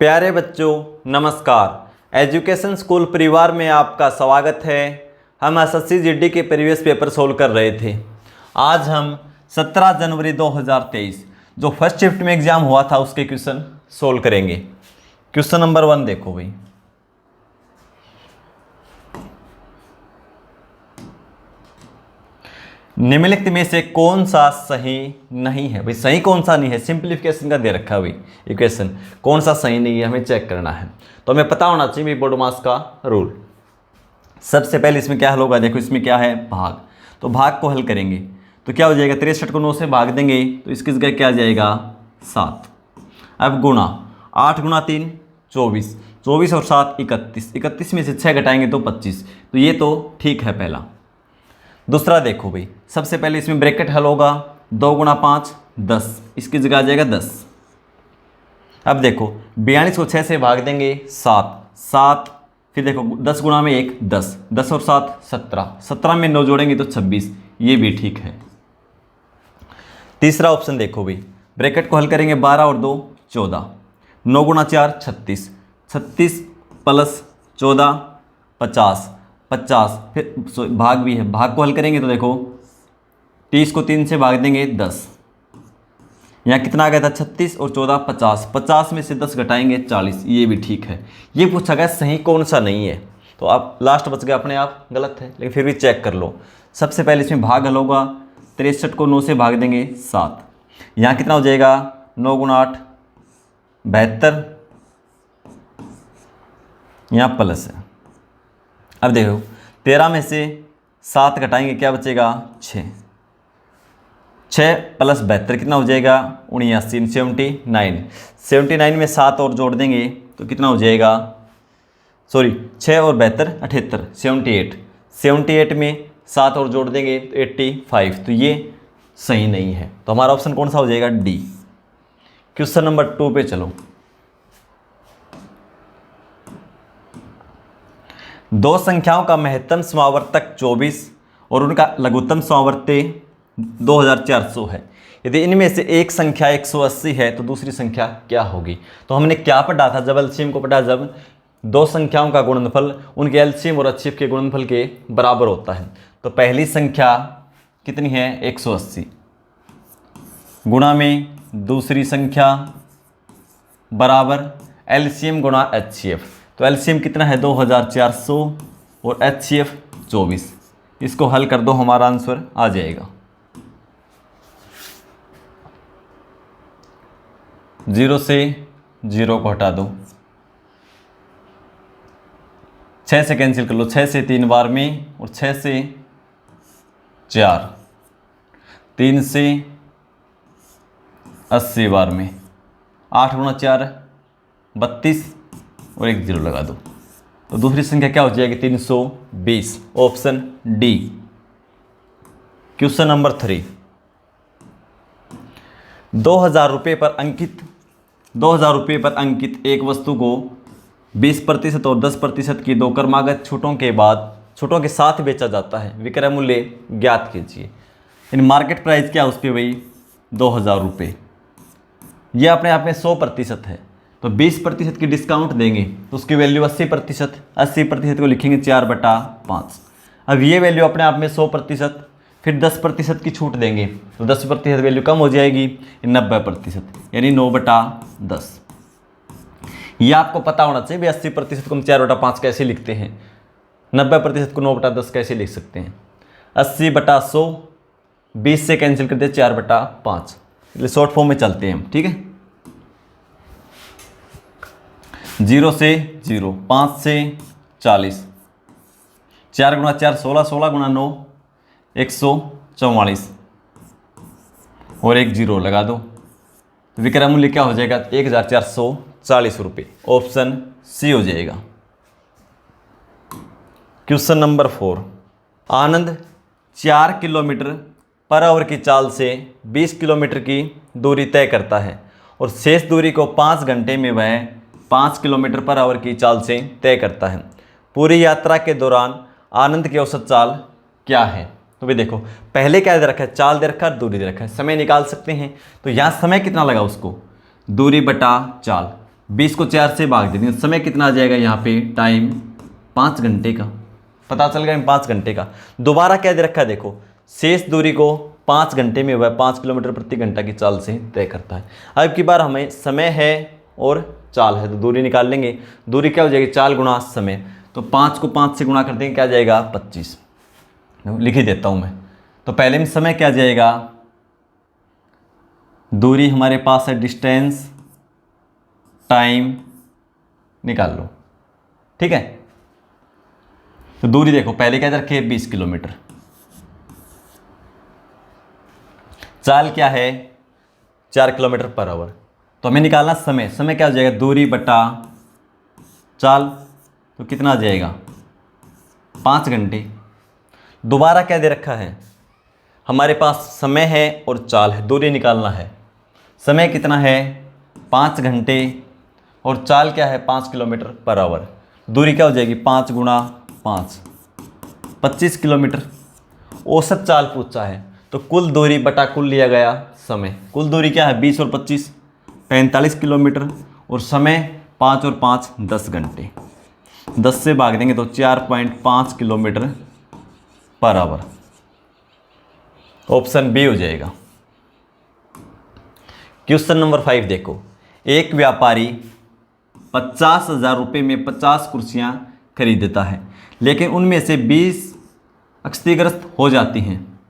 प्यारे बच्चों नमस्कार। एजुकेशन स्कूल परिवार में आपका स्वागत है। हम एसएससी जीडी के प्रीवियस पेपर सोल्व कर रहे थे। आज हम 17 जनवरी 2023 जो फर्स्ट शिफ्ट में एग्जाम हुआ था उसके क्वेश्चन सोल्व करेंगे। क्वेश्चन नंबर 1 देखो भाई। निम्नलिखित में से कौन सा सही नहीं है? भाई सही कौन सा नहीं है, सिंप्लीफिकेशन का दे रखा है भाई इक्वेशन। कौन सा सही नहीं है हमें चेक करना है, तो हमें पता होना चाहिए भाई बोडोमास का रूल। सबसे पहले इसमें क्या हल होगा, देखो इसमें क्या है भाग, तो भाग को हल करेंगे तो क्या हो जाएगा, 63 को 9 से भाग देंगे तो इसकी जगह क्या आ जाएगा 7। अब गुणा 8 गुणा 3 24, 24 और 7 31, 31 में से 6 घटाएंगे तो 25, तो ये तो ठीक है पहला। दूसरा देखो भाई, सबसे पहले इसमें ब्रैकेट हल होगा 2 गुणा 5 10, इसकी जगह आ जाएगा 10। अब देखो 42 को 6 से भाग देंगे 7, 7 फिर देखो 10 गुणा में 1 10, 10 और 7 17, 17 में 9 जोड़ेंगे तो 26, ये भी ठीक है। तीसरा ऑप्शन देखो भाई, ब्रैकेट को हल करेंगे 12 और 2 14, 9 गुणा 4 36, 36 प्लस 14 50, 50 फिर भाग भी है, भाग को हल करेंगे तो देखो 30 को 3 से भाग देंगे 10, यहाँ कितना आ गया था 36 और 14 50, 50 में से 10 घटाएंगे 40, ये भी ठीक है। ये पूछा गया सही कौन सा नहीं है, तो आप लास्ट बच गया अपने आप गलत है, लेकिन फिर भी चेक कर लो। सबसे पहले इसमें भाग हल होगा, 63 को 9 से भाग देंगे 7, यहाँ कितना हो जाएगा 9 गुणा 8 72, यहाँ प्लस है। अब देखो 13 में से 7 घटाएंगे क्या बचेगा 6, 6 प्लस 72 कितना हो जाएगा 79, 79, 79 में 7 और जोड़ देंगे तो कितना हो जाएगा, सॉरी 6 और 72 78, 78, 78 में 7 और जोड़ देंगे तो 85, तो ये सही नहीं है। तो हमारा ऑप्शन कौन सा हो जाएगा डी। क्वेश्चन नंबर 2 पे चलो। दो संख्याओं का महत्तम समावर्तक 24 और उनका लघुत्तम समावर्ती 2400 है। यदि इनमें से एक संख्या 180 है तो दूसरी संख्या क्या होगी? तो हमने क्या पढ़ा था जब एलसीएम को पढ़ा, जब दो संख्याओं का गुणनफल उनके एलसीएम और एचसीएफ के गुणनफल के बराबर होता है। तो पहली संख्या कितनी है 180 गुणा में दूसरी संख्या बराबर एलसीएम गुणा एचसीएफ। तो एलसीएम कितना है 2400 और एचसीएफ 24, इसको हल कर दो हमारा आंसर आ जाएगा। 0 से 0 को हटा दो, 6 से कैंसिल कर लो, 6 से 3 बार में और 6 से 4, 3 से 80 बार में, 8 गुणा 4 32 और 1 0 लगा दो, तो दूसरी संख्या क्या हो जाएगी 320, ऑप्शन डी। क्वेश्चन नंबर 3, 2000 रुपये पर अंकित एक वस्तु को 20% और 10% की दो क्रमागत छूटों के साथ बेचा जाता है। विक्रय मूल्य ज्ञात कीजिए। इन मार्केट प्राइस क्या उस पर भाई 2000 रुपये, यह अपने आप में 100% है, तो 20% की डिस्काउंट देंगे तो उसकी वैल्यू 80%, 80% को लिखेंगे 4/5। अब ये वैल्यू अपने आप में 100%, फिर 10% की छूट देंगे तो 10% वैल्यू कम हो जाएगी 90%, यानी 9/10। ये आपको पता होना चाहिए भाई 80% को हम 4/5 कैसे लिखते हैं, 90% को 9/10 कैसे लिख सकते हैं। 80/100, 20 से कैंसिल करते 4/5, इसलिए शॉर्ट फॉर्म में चलते हैं हम, ठीक है। 0 से 0, 5 से 40, 4 गुणा 4 16, 16 गुणा 9 144 और 1 0 लगा दो, तो विक्रय मूल्य क्या हो जाएगा 1440 रुपये, ऑप्शन सी हो जाएगा। क्वेश्चन नंबर 4, आनंद 4 किलोमीटर पर आवर की चाल से 20 किलोमीटर की दूरी तय करता है और शेष दूरी को 5 घंटे में वह 5 किलोमीटर पर आवर की चाल से तय करता है। पूरी यात्रा के दौरान आनंद की औसत चाल क्या है? तो भी देखो पहले क्या दे रखा है, चाल दे रखा है, दूरी दे रखा है, समय निकाल सकते हैं। तो यहाँ समय कितना लगा उसको, दूरी बटा चाल, 20 को 4 से भाग देंगे, समय कितना आ जाएगा यहाँ पे, टाइम 5 घंटे का, पता चल गया 5 घंटे का। दोबारा क्या दे रखा है देखो, शेष दूरी को 5 घंटे में वह 5 किलोमीटर प्रति घंटा की चाल से तय करता है। अब की बार हमें समय है और चाल है, तो दूरी निकाल लेंगे। दूरी क्या हो जाएगी, चाल गुणा समय, तो 5 को 5 से गुणा कर देंगे, क्या आ जाएगा 25, लिख ही देता हूँ मैं। तो पहले में समय क्या जाएगा, दूरी हमारे पास है डिस्टेंस, टाइम निकाल लो, ठीक है। तो दूरी देखो पहले क्या रखे 20 किलोमीटर, चाल क्या है 4 किलोमीटर पर आवर, तो हमें निकालना समय। समय क्या हो जाएगा, दूरी बटा चाल, तो कितना आ जाएगा 5 घंटे। दोबारा क्या दे रखा है, हमारे पास समय है और चाल है, दूरी निकालना है। समय कितना है 5 घंटे और चाल क्या है 5 किलोमीटर पर आवर। दूरी क्या हो जाएगी 5 गुणा 5, 25 किलोमीटर। औसत चाल पूछा है, तो कुल दूरी बटा कुल लिया गया समय। कुल दूरी क्या है 20 और 25 45 किलोमीटर, और समय 5 और 5 10 घंटे। 10 से भाग देंगे तो 4.5 kilometre per hour. Option B हो जाएगा। क्वेश्चन नंबर 5 देखो, एक व्यापारी 50,000 रुपये में 50 कुर्सियां खरीदता है, लेकिन उनमें से 20 क्षतिग्रस्त हो जाती हैं।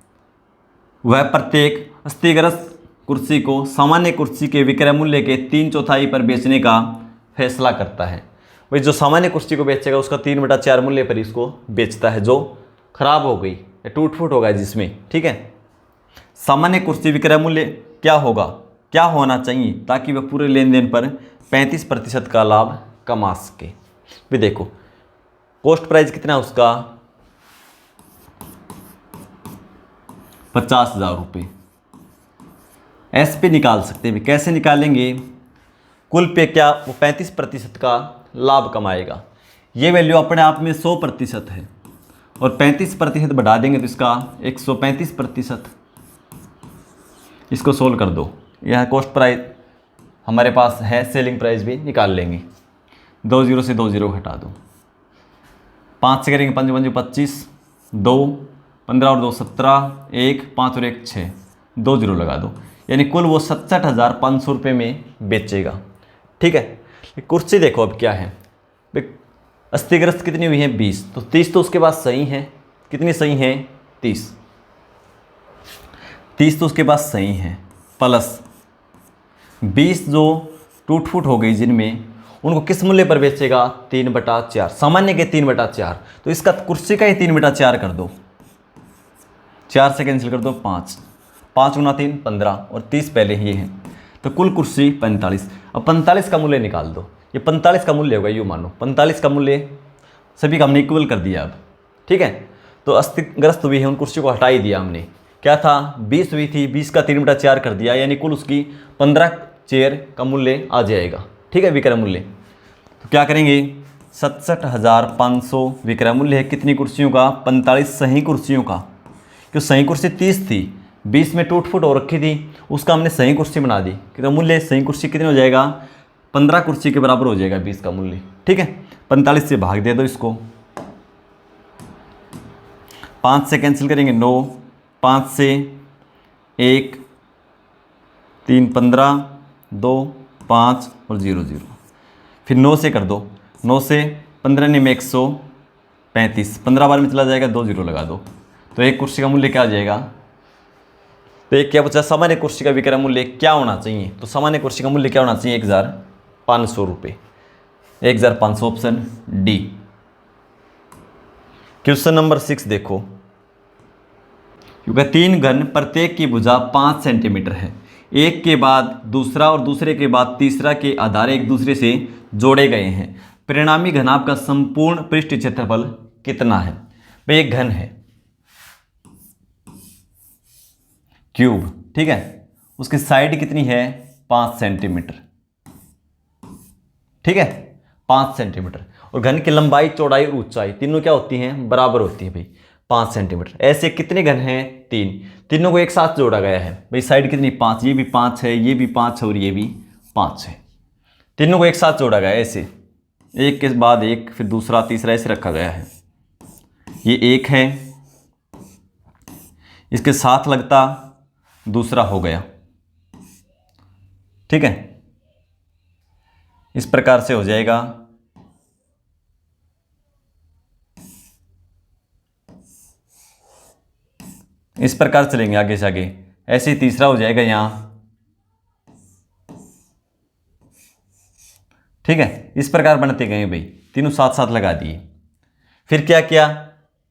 वह प्रत्येक क्षतिग्रस्त कुर्सी को सामान्य कुर्सी के विक्रय मूल्य के 3/4 पर बेचने का फैसला करता है। वही जो सामान्य कुर्सी को बेचेगा उसका 3/4 मूल्य पर इसको बेचता है, जो खराब हो गई या टूट फूट होगा जिसमें, ठीक है। सामान्य कुर्सी विक्रय मूल्य क्या होगा, क्या होना चाहिए ताकि वह पूरे लेन देन पर 35% का लाभ कमा सके। भी देखो कॉस्ट प्राइस कितना है उसका 50,000 रुपये। एस पे निकाल सकते हैं, कैसे निकालेंगे, कुल पे क्या वो 35% का लाभ कमाएगा। ये वैल्यू अपने आप में 100% है और 35% बढ़ा देंगे तो इसका 135%। इसको सोल्व कर दो, यह कॉस्ट प्राइस हमारे पास है, सेलिंग प्राइस भी निकाल लेंगे। 2 0 से 2 0 घटा दो, 5 से करेंगे 5 5 25, 2 15 और 2 17, 1 5 और 1 6, 2 0 लगा दो, यानी कुल वो 67,500 रुपये में बेचेगा, ठीक है। कुर्सी देखो अब क्या है, क्षतिग्रस्त कितनी हुई है 20, तो 30 तो उसके पास सही है, कितनी सही है 30 तो उसके पास सही है, प्लस 20 जो टूट फूट हो गई जिनमें, उनको किस मूल्य पर बेचेगा 3/4, सामान्य के 3/4, तो इसका कुर्सी का ही 3/4 कर दो, 4 से कैंसिल कर दो 5, 5 गुना 3 15 और 30 पहले ही है, तो कुल कुर्सी 45। अब 45 का मूल्य निकाल दो, ये 45 का मूल्य होगा, यूँ मानो 45 का मूल्य सभी का हमने इक्वल कर दिया अब, ठीक है। तो अस्तिग्रस्त हुई है, उन कुर्सी को हटा ही दिया हमने, क्या था 20 हुई थी, 20 का 3/4 कर दिया, यानी कुल उसकी 15 चेयर का मूल्य आ जाएगा, ठीक है, विक्रय मूल्य। तो क्या करेंगे 67,500 विक्रय मूल्य है कितनी कुर्सियों का 45 सही कुर्सियों का, क्यों सही कुर्सी 30 थी, 20 में टूट फूट हो रखी थी, उसका हमने सही कुर्सी बना दी, क्योंकि मूल्य सही कुर्सी कितने हो जाएगा 15 कुर्सी के बराबर हो जाएगा 20 का मूल्य, ठीक है। 45 से भाग दे दो इसको, 5 से कैंसिल करेंगे 9, 5 से 1 3 15, 2 5 और 0 0, फिर 9 से कर दो, 9 से 15 में 135, 15 बार में चला जाएगा, 2 0 लगा दो, तो एक कुर्सी का मूल्य क्या आ जाएगा, तो एक क्या पूछा सामान्य कुर्सी का विक्रय मूल्य क्या होना चाहिए, तो सामान्य कुर्सी का मूल्य क्या होना चाहिए 1,500 रुपये, 1,500 ऑप्शन डी। क्वेश्चन नंबर 6 देखो, क्योंकि 3 घन प्रत्येक की भुजा 5 सेंटीमीटर है, एक के बाद दूसरा और दूसरे के बाद तीसरा के आधार एक दूसरे से जोड़े गए हैं, परिणामी घनाभ का संपूर्ण पृष्ठ क्षेत्रफल कितना है। भाई एक घन है क्यूब, ठीक है, उसकी साइड कितनी है 5 सेंटीमीटर, ठीक है 5 सेंटीमीटर, और घन की लंबाई चौड़ाई और ऊंचाई तीनों क्या होती हैं बराबर होती है भाई 5 सेंटीमीटर। ऐसे कितने घन हैं 3, तीनों को एक साथ जोड़ा गया है भाई, साइड कितनी 5, ये भी 5 है, ये भी 5 है और ये भी 5 है, तीनों को एक साथ जोड़ा गया है ऐसे, एक के बाद एक, फिर दूसरा तीसरा ऐसे रखा गया है। ये एक है, इसके साथ लगता दूसरा हो गया, ठीक है। इस प्रकार से हो जाएगा। इस प्रकार चलेंगे आगे से आगे, ऐसे ही तीसरा हो जाएगा यहां, ठीक है। इस प्रकार बनते गए भाई, तीनों साथ साथ लगा दिए। फिर क्या किया,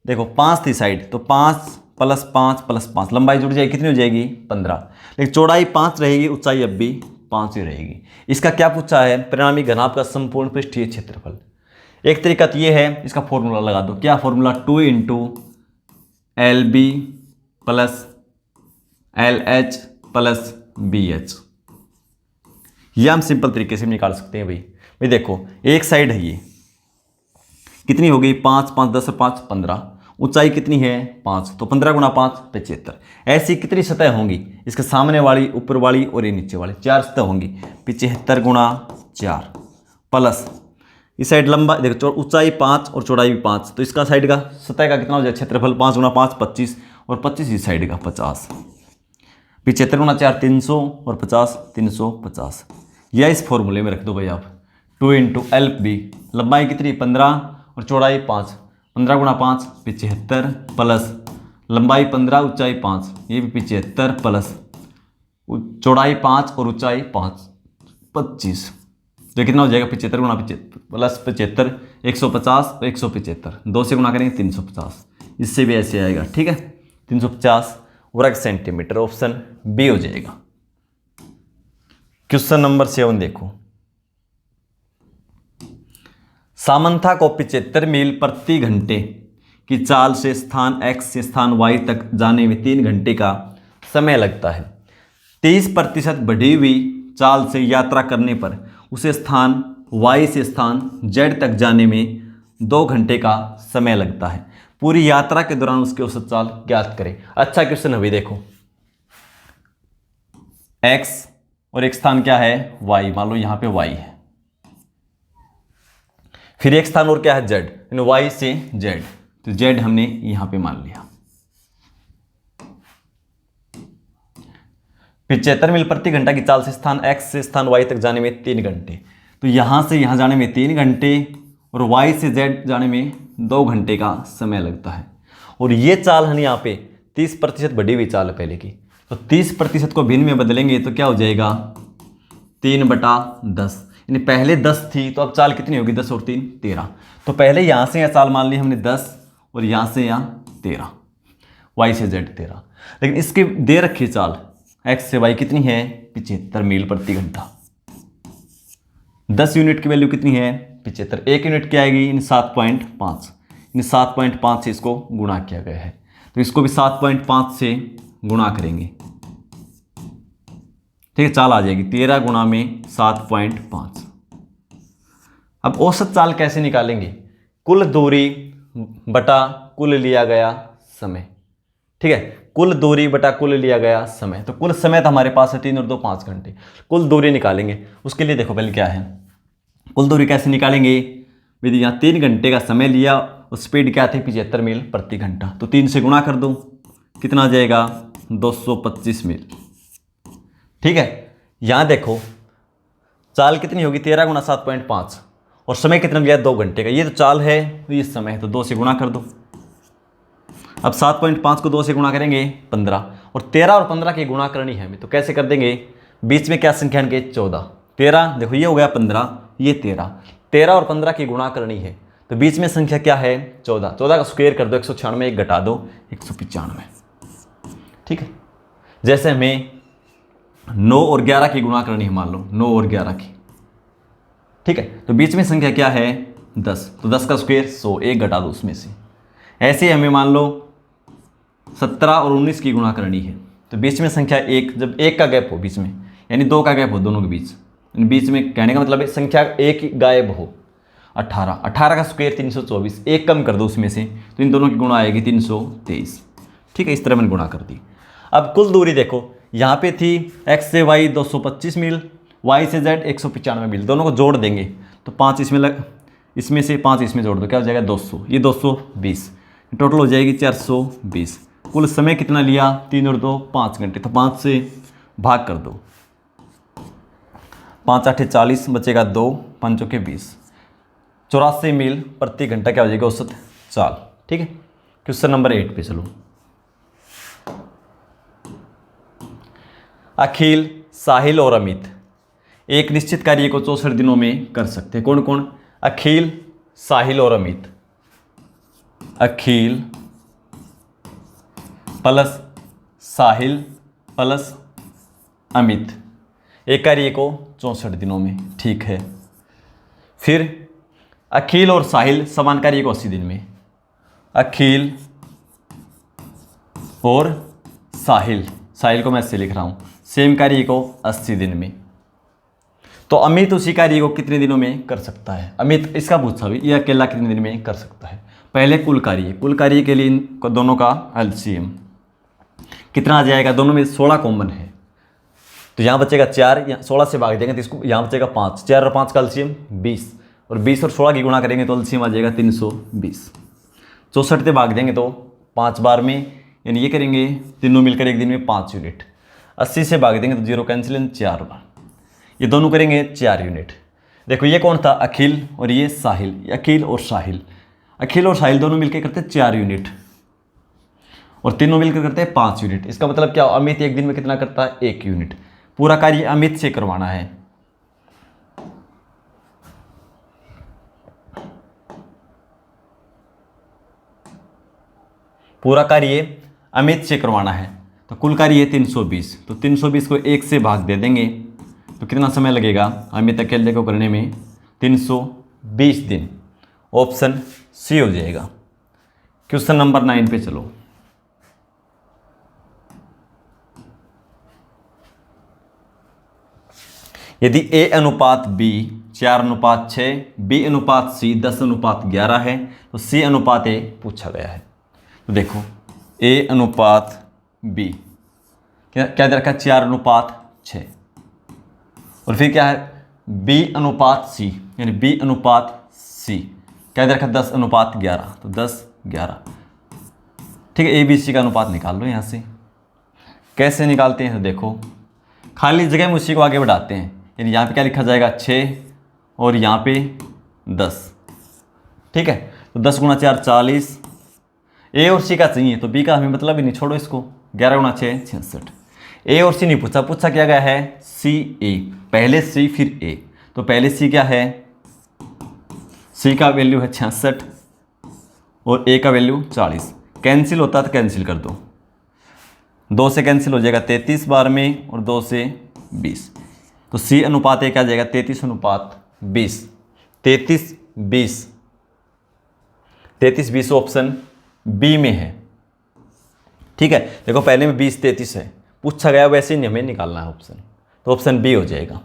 देखो 5 थी साइड, तो 5 + 5 + 5 लंबाई जुड़ जाएगी, कितनी हो जाएगी 15। लेकिन चौड़ाई 5 रहेगी, ऊंचाई अब भी 5 ही रहेगी। इसका क्या पूछा है, परिणामी घनाभ का संपूर्ण पृष्ठीय क्षेत्रफल। एक तरीका तो ये है, इसका फॉर्मूला लगा दो। क्या फॉर्मूला, 2 × LB + LH + BH। यह हम सिंपल तरीके से निकाल सकते हैं भाई देखो, एक साइड है ये, कितनी हो गई 5 5 10 और 5 15, ऊंचाई कितनी है 5, तो 15 × 5 75। ऐसी कितनी सतह होंगी, इसके सामने वाली, ऊपर वाली और ये नीचे वाली, 4 सतह होंगी। 75 × 4 प्लस इस साइड लंबा देखो, ऊंचाई 5 और चौड़ाई भी 5, तो इसका साइड का सतह का कितना हो जाए क्षेत्रफल, 5 × 5 25, और 25 इस साइड का 50। 75 × 4 300 और 50 350। या इस फॉर्मूले में रख दो भाई आप, 2 × LB, लंबाई कितनी 15 और चौड़ाई 5, 15 × 5 75 प्लस लंबाई 15 ऊंचाई 5, ये भी 75 प्लस चौड़ाई 5 और ऊंचाई 5 25, तो कितना हो जाएगा 75 × 75 प्लस 75 150 और 175, 2 से गुणा करेंगे 350। इससे भी ऐसे आएगा, ठीक है 350 वर्ग सेंटीमीटर। ऑप्शन बी हो जाएगा। क्वेश्चन नंबर 7 देखो, सामंथा को 75 मील प्रति घंटे की चाल से स्थान X से स्थान Y तक जाने में 3 घंटे का समय लगता है। 30% बढ़ी हुई चाल से यात्रा करने पर उसे स्थान Y से स्थान Z तक जाने में 2 घंटे का समय लगता है। पूरी यात्रा के दौरान उसकी औसत चाल ज्ञात करें। अच्छा क्वेश्चन है भाई देखो, X और एक स्थान क्या है Y, मान लो यहां पे Y है, फिर एक स्थान और क्या है Z, यानी Y से Z, तो Z हमने यहां पे मान लिया। 75 मील प्रति घंटा की चाल से स्थान X से स्थान Y तक जाने में 3 घंटे, तो यहां से यहां जाने में 3 घंटे और Y से Z जाने में 2 घंटे का समय लगता है। और ये चाल है यहाँ पे 30% बढ़ी हुई चाल है पहले की, तो 30% को भिन्न में बदलेंगे तो क्या हो जाएगा 3/10, यानी पहले 10 थी तो अब चाल कितनी होगी 10 और 3 13। तो पहले यहाँ से यह चाल मान ली हमने 10 और यहाँ से यहाँ 13, Y से Z 13, लेकिन इसकी दे रखी चाल X से Y कितनी है 75 मील प्रति घंटा। 10 यूनिट की वैल्यू कितनी है 75, 1 यूनिट क्या आएगी 7.5, 7.5 से इसको गुणा किया गया है, तो इसको भी 7.5 से गुणा करेंगे, ठीक है, चाल आ जाएगी 13 गुणा में 7.5। अब औसत चाल कैसे निकालेंगे, कुल दूरी बटा कुल लिया गया समय, ठीक है, कुल दूरी बटा कुल लिया गया समय। तो कुल समय तो हमारे पास है 3 और 2 5 घंटे, कुल दूरी निकालेंगे। उसके लिए देखो पहले क्या है, कुल दूरी कैसे निकालेंगे, यदि यहाँ 3 घंटे का समय लिया और स्पीड क्या थी 75 मील प्रति घंटा, तो 3 से गुणा कर दो, कितना आ जाएगा 225 मील, ठीक है। यहाँ देखो चाल कितनी होगी 13 गुणा 7.5 और समय कितना लिया 2 घंटे का, ये तो चाल है ये समय है, तो 2 से गुणा कर दो। अब 7.5 को 2 से गुणा करेंगे 15, और 13 और 15 की गुणा करनी है हमें, तो कैसे कर देंगे, बीच में क्या संख्या आएंगे 14, 13 देखो ये हो गया 15, ये 13 और 15 की गुणा करनी है, तो बीच में संख्या क्या है 14, 14 का स्क्वायर कर दो 196, एक घटा दो 195, ठीक है। जैसे हमें 9 और 11 की गुणा करनी है, मान लो 9 और 11 की, ठीक है, तो बीच में संख्या क्या है 10, तो 10 का स्क्वायर 100, एक घटा दो उसमें से। ऐसे हमें मान लो 17 और 19 की गुणा करनी है, तो बीच में संख्या 1, जब 1 का गैप हो बीच में, यानी 2 का गैप हो दोनों के बीच, बीच में कहने का मतलब है संख्या 1 ही गायब हो। 18 का स्क्वायर 324, एक कम कर दो उसमें से, तो इन दोनों की गुणा आएगी 323, ठीक है, इस तरह मैंने गुणा कर दी। अब कुल दूरी देखो, यहाँ पे थी X से Y 225 मील, y से z 195 मील, दोनों को जोड़ देंगे तो 5 इसमें से 5 इसमें जोड़ दो, क्या हो जाएगा 200, ये 220, टोटल हो जाएगी 420। कुल समय कितना लिया, 3 और 2 5 घंटे, तो 5 से भाग कर दो, 5 8 40, बचेगा 2, 5 चौके 20, 84 मील प्रति घंटा क्या हो जाएगा औसत चाल। ठीक है, क्वेश्चन नंबर 8 पे चलो। अखिल, साहिल और अमित एक निश्चित कार्य को 64 दिनों में कर सकते हैं। कौन कौन, अखिल, साहिल और अमित। अखिल प्लस साहिल प्लस अमित एक कार्य को 64 दिनों में। ठीक है, फिर अखिल और साहिल समान कार्य को 80 दिन में। अखिल और साहिल, साहिल को मैं ऐसे लिख रहा हूं, सेम कार्य को 80 दिन में। तो अमित उसी कार्य को कितने दिनों में कर सकता है, अमित इसका पूछा भी, ये अकेला कितने दिन में कर सकता है। पहले कुल कार्य के लिए इन दोनों का एलसीएम कितना आ जाएगा, दोनों में 16 कॉमन है, तो यहाँ बचेगा 4, 16 से भाग देंगे तो इसको यहाँ बचेगा 5, 4 और 5 का एलसीएम 20, और 20 और 16 की गुणा करेंगे तो एलसीएम आ जाएगा 320। 64 से भाग देंगे तो 5 बार में, यानी ये करेंगे तीनों मिलकर एक दिन में 5 यूनिट। 80 से भाग देंगे तो 0 कैंसिल, 4 बार, ये दोनों करेंगे 4 यूनिट। देखो ये कौन था, अखिल और ये साहिल, अखिल और साहिल, अखिल और साहिल दोनों मिलकर करते 4 यूनिट और तीनों मिलकर करते हैं 5 यूनिट। इसका मतलब क्या, अमित एक दिन में कितना करता है, 1 यूनिट। पूरा कार्य अमित से करवाना है, पूरा कार्य अमित से करवाना है, तो कुल कार्य है 320, तो 320 को 1 से भाग दे देंगे तो कितना समय लगेगा अमित अकेले को करने में, 320 दिन। ऑप्शन सी हो जाएगा। क्वेश्चन नंबर 9 पे चलो। यदि A अनुपात B 4:6, B अनुपात C 10:11 है तो C अनुपात A पूछा गया है। तो देखो A अनुपात B क्या दे रखा है, 4:6, और फिर क्या है B अनुपात C, यानी B अनुपात C क्या दे रखा है, 10:11, तो 10:11। ठीक है, A B C का अनुपात निकाल लो यहाँ से। कैसे निकालते हैं, तो देखो खाली जगह में उसी को आगे बढ़ाते हैं, यानी यहाँ पे क्या लिखा जाएगा 6 और यहाँ पे 10। ठीक है, तो 10 × 4 40, ए और सी का चाहिए तो बी का हमें मतलब ही नहीं, छोड़ो इसको। 11 × 6 66। ए और सी नहीं पूछा क्या गया है, सी ए, पहले सी फिर ए, तो पहले सी क्या है, सी का वैल्यू है 66 और ए का वैल्यू 40। कैंसिल होता तो कैंसिल कर दो, 2 से कैंसिल हो जाएगा 33 बार में और 2 से 20, तो सी अनुपात ए क्या आ जाएगा 33:20। 33:20 ऑप्शन बी में है। ठीक है, देखो पहले में 20 33 है, पूछा गया वैसे ही हमें निकालना है ऑप्शन, तो ऑप्शन बी हो जाएगा।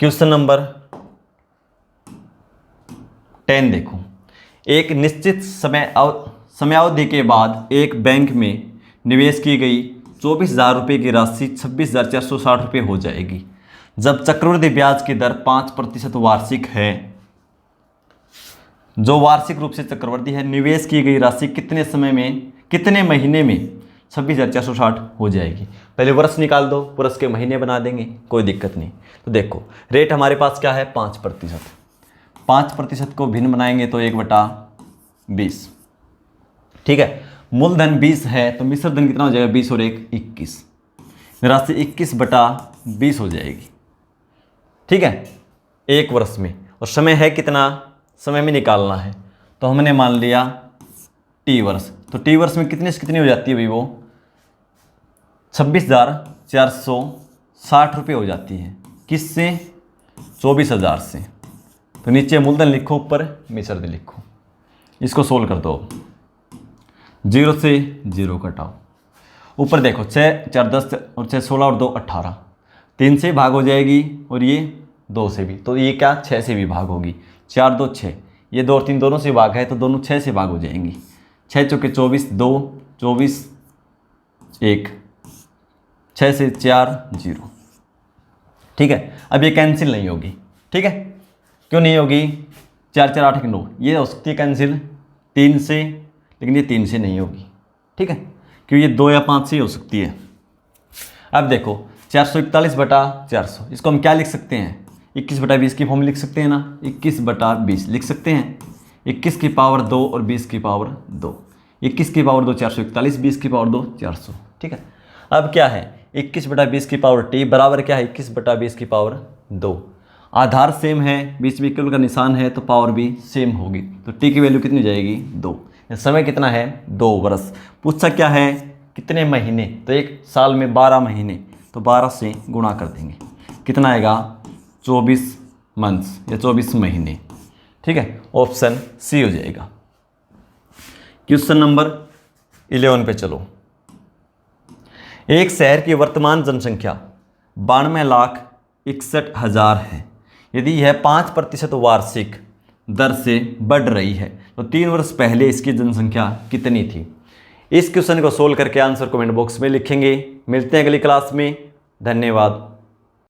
क्वेश्चन नंबर 10 देखो। एक निश्चित समयावधि के बाद एक बैंक में निवेश की गई 24,000 रुपये की राशि 26,460 रुपये हो जाएगी जब चक्रवृद्धि ब्याज की दर 5% वार्षिक है। जो वार्षिक रूप से चक्रवृद्धि है, निवेश की गई राशि कितने समय में, कितने महीने में 26,460 हो जाएगी। पहले वर्ष निकाल दो, वर्ष के महीने बना देंगे, कोई दिक्कत नहीं। तो देखो रेट हमारे पास क्या है 5%, 5% को भिन्न बनाएंगे तो 1/20। ठीक है, मूलधन 20 है तो मिश्र धन कितना हो जाएगा, 20 और 1 21, राशि 21/20 हो जाएगी। ठीक है, एक वर्ष में, और समय है कितना, समय में निकालना है तो हमने मान लिया टी वर्ष, तो टी वर्ष में कितने से कितनी हो जाती है भाई, वो 26,460 रुपये हो जाती है। किससे, 24,000 से। तो नीचे मूलधन लिखो, ऊपर मिश्र धन लिखो, इसको सोल्व कर दो। 0 से 0 घटाओ, ऊपर देखो 6 4 10 और 6 16 और 2 18, 3 से भाग हो जाएगी और ये 2 से भी, तो ये क्या 6 से भी भाग होगी। 4 2 6, ये 2 और 3 दोनों से भाग है तो दोनों 6 से भाग हो जाएंगी। 6 चौके 24, 2 24 1, 6 से 4 0। ठीक है। अब ये कैंसिल नहीं होगी, ठीक है। क्यों नहीं होगी? 4 4 8 9, ये हो सकती है कैंसिल 3 से, लेकिन ये 3 से नहीं होगी, ठीक है, क्योंकि ये 2 या 5 से ही हो सकती है। अब देखो 441/400, इसको हम क्या लिख सकते हैं? 21/20 की फॉर्म लिख सकते हैं ना, 21/20 लिख सकते हैं। 21 की पावर 2 और 20 की पावर 2, 21 की पावर 2 441, 20 की पावर 2 400, ठीक है। अब क्या है? 21/20 की पावर t बराबर क्या है? 21/20 की पावर 2। आधार सेम है, बीच में इक्वल का निशान है, तो पावर भी सेम होगी, तो t की वैल्यू कितनी जाएगी? 2। समय कितना है? 2 वर्ष। पूछा क्या है? कितने महीने? तो एक साल में 12 महीने, तो 12 से गुणा कर देंगे, कितना आएगा? 24 मंथ्स या 24 महीने, ठीक है। ऑप्शन सी हो जाएगा। क्वेश्चन नंबर 11 पे चलो। एक शहर की वर्तमान जनसंख्या 92,61,000 है। यदि यह 5% वार्षिक दर से बढ़ रही है तो 3 वर्ष पहले इसकी जनसंख्या कितनी थी? इस क्वेश्चन को सोल्व करके आंसर कमेंट बॉक्स में लिखेंगे। मिलते हैं अगली क्लास में। धन्यवाद।